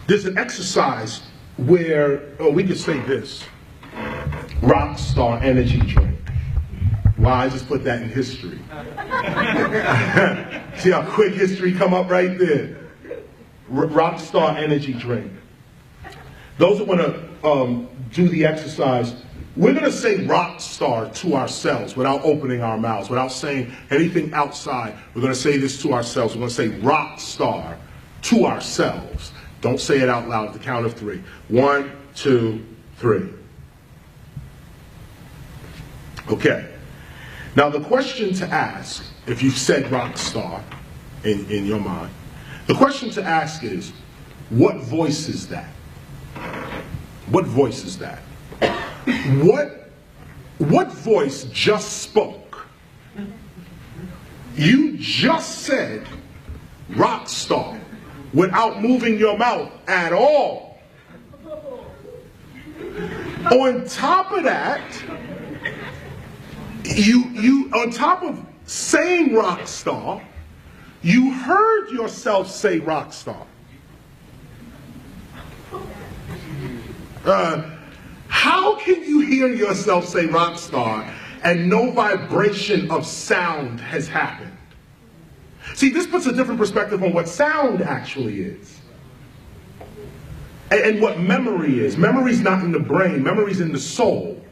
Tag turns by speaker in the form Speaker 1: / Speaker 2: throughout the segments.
Speaker 1: There's an exercise where, we could say this, rock star energy drink. Wow, I just put that in history. See how quick history come up right there. Rock star energy drink. Those that want to do the exercise, we're going to say rock star to ourselves without opening our mouths, without saying anything outside. We're going to say this to ourselves. We're going to say rock star to ourselves. Don't say it out loud at the count of 3. 1, 2, 3. Okay. Now the question to ask, if you've said rock star in your mind, the question to ask is, what voice is that? What voice is that? What voice just spoke? You just said rock star without moving your mouth at all. On top of that, you on top of saying rock star, you heard yourself say rock star. How can you hear yourself say rock star and no vibration of sound has happened? See, this puts a different perspective on what sound actually is. And what memory is. Memory's not in the brain, memory's in the soul.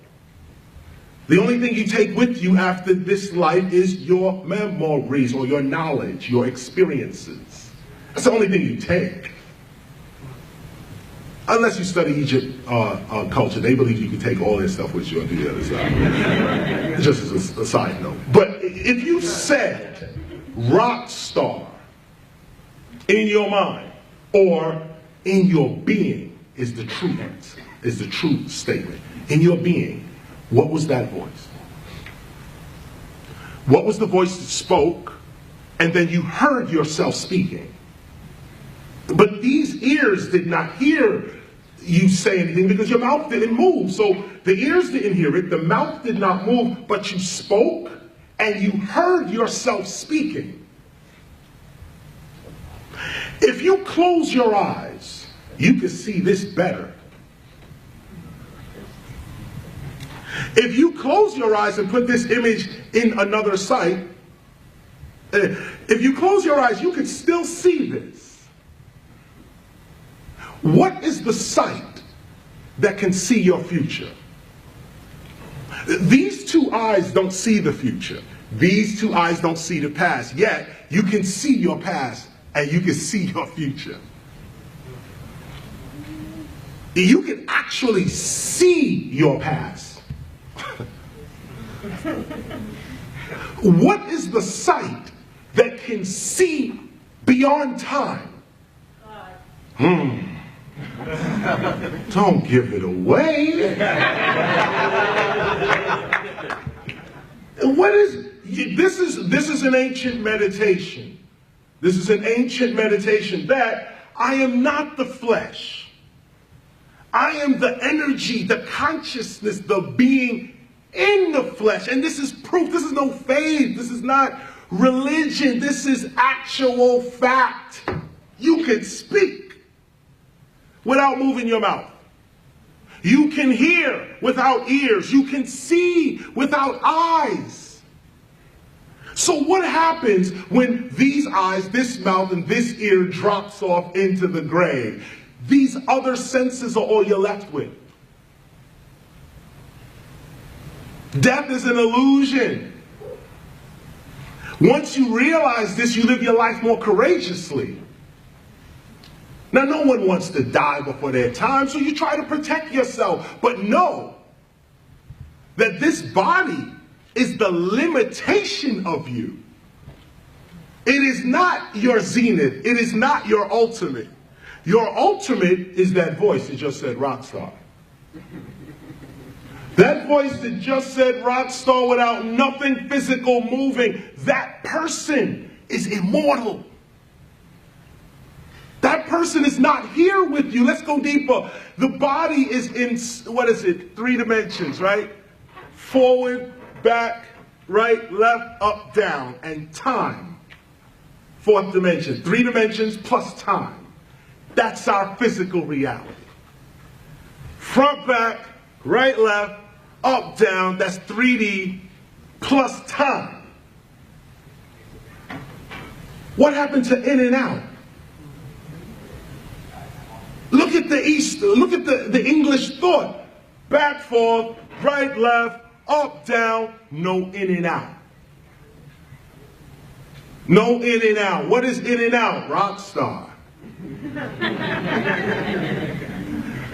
Speaker 1: The only thing you take with you after this life is your memories or your knowledge, your experiences. That's the only thing you take. Unless you study Egypt culture, they believe you can take all this stuff with you on the other side. Just as a side note. But if you said rock star in your mind or in your being is the true answer, is the true statement. In your being, what was that voice? What was the voice that spoke and then you heard yourself speaking? But these ears did not hear you say anything because your mouth didn't move. So the ears didn't hear it, the mouth did not move, but you spoke and you heard yourself speaking. If you close your eyes, you can see this better. If you close your eyes and put this image in another sight, if you close your eyes, you can still see this. What is the sight that can see your future? These two eyes don't see the future. These two eyes don't see the past. Yet, you can see your past and you can see your future. You can actually see your past. What is the sight that can see beyond time? Don't give it away. What is this? Is an ancient meditation. This is an ancient meditation that I am not the flesh. I am the energy, the consciousness, the being in the flesh. And this is proof. This is no faith. This is not religion. This is actual fact. You can speak without moving your mouth. You can hear without ears. You can see without eyes. So what happens when these eyes, this mouth, and this ear drops off into the grave? These other senses are all you're left with. Death is an illusion. Once you realize this, you live your life more courageously. Now, no one wants to die before their time, so you try to protect yourself. But know that this body is the limitation of you. It is not your zenith. It is not your ultimate. Your ultimate is that voice that just said rock star. That voice that just said rock star without nothing physical moving. That person is immortal. That person is not here with you. Let's go deeper. The body is in, 3 dimensions, right? Forward, back, right, left, up, down, and time. 4th dimension. 3 dimensions plus time. That's our physical reality. Front, back, right, left, up, down, that's 3D plus time. What happened to in and out? Look at the English thought. Back, forth, right, left, up, down, no in and out. No in and out. What is in and out? Rock star.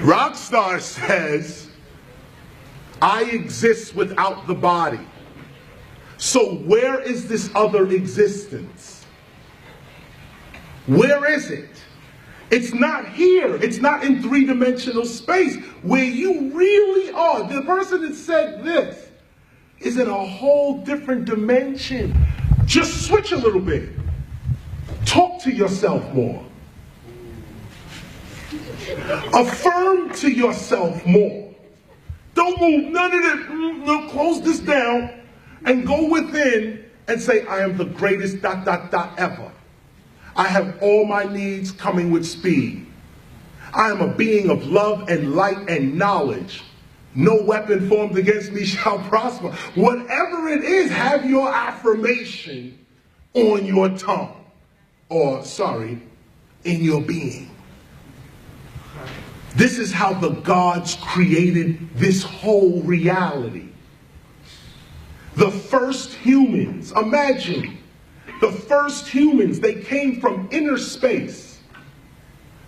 Speaker 1: Rock star says, I exist without the body. So where is this other existence? Where is it? It's not here. It's not in three-dimensional space where you really are. The person that said this is in a whole different dimension. Just switch a little bit. Talk to yourself more. Affirm to yourself more. Don't move none of this. No, close this down and go within and say, I am the greatest ... ever. I have all my needs coming with speed. I am a being of love and light and knowledge. No weapon formed against me shall prosper. Whatever it is, have your affirmation on your tongue. Or, sorry, in your being. This is how the gods created this whole reality. The first humans, imagine, the first humans, they came from inner space.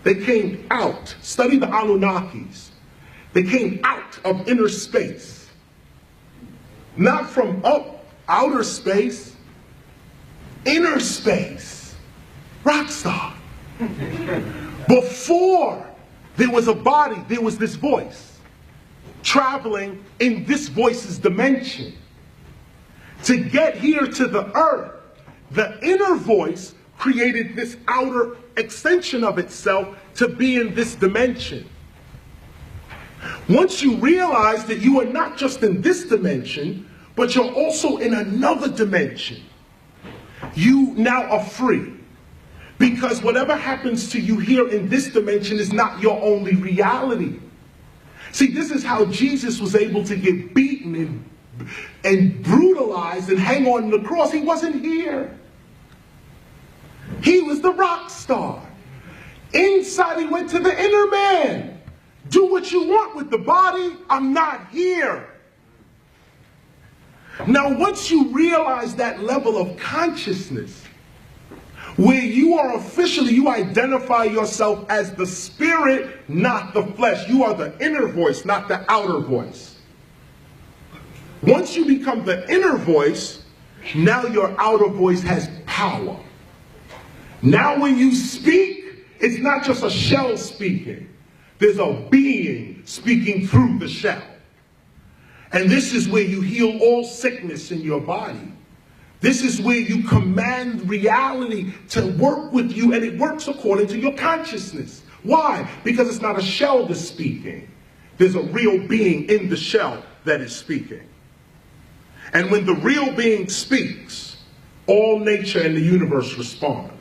Speaker 1: They came out. Study the Anunnakis. They came out of inner space. Not from outer space. Inner space. Rockstar. Before there was a body, there was this voice. Traveling in this voice's dimension. To get here to the earth, the inner voice created this outer extension of itself to be in this dimension. Once you realize that you are not just in this dimension, but you're also in another dimension, you now are free. Because whatever happens to you here in this dimension is not your only reality. See, this is how Jesus was able to get beaten and brutalized and hang on the cross. He wasn't here. He was the rock star. Inside, he went to the inner man. Do what you want with the body. I'm not here. Now, once you realize that level of consciousness, where you are officially, you identify yourself as the spirit, not the flesh. You are the inner voice, not the outer voice. Once you become the inner voice, now your outer voice has power. Now when you speak, it's not just a shell speaking. There's a being speaking through the shell. And this is where you heal all sickness in your body. This is where you command reality to work with you, and it works according to your consciousness. Why? Because it's not a shell that's speaking. There's a real being in the shell that is speaking. And when the real being speaks, all nature and the universe respond.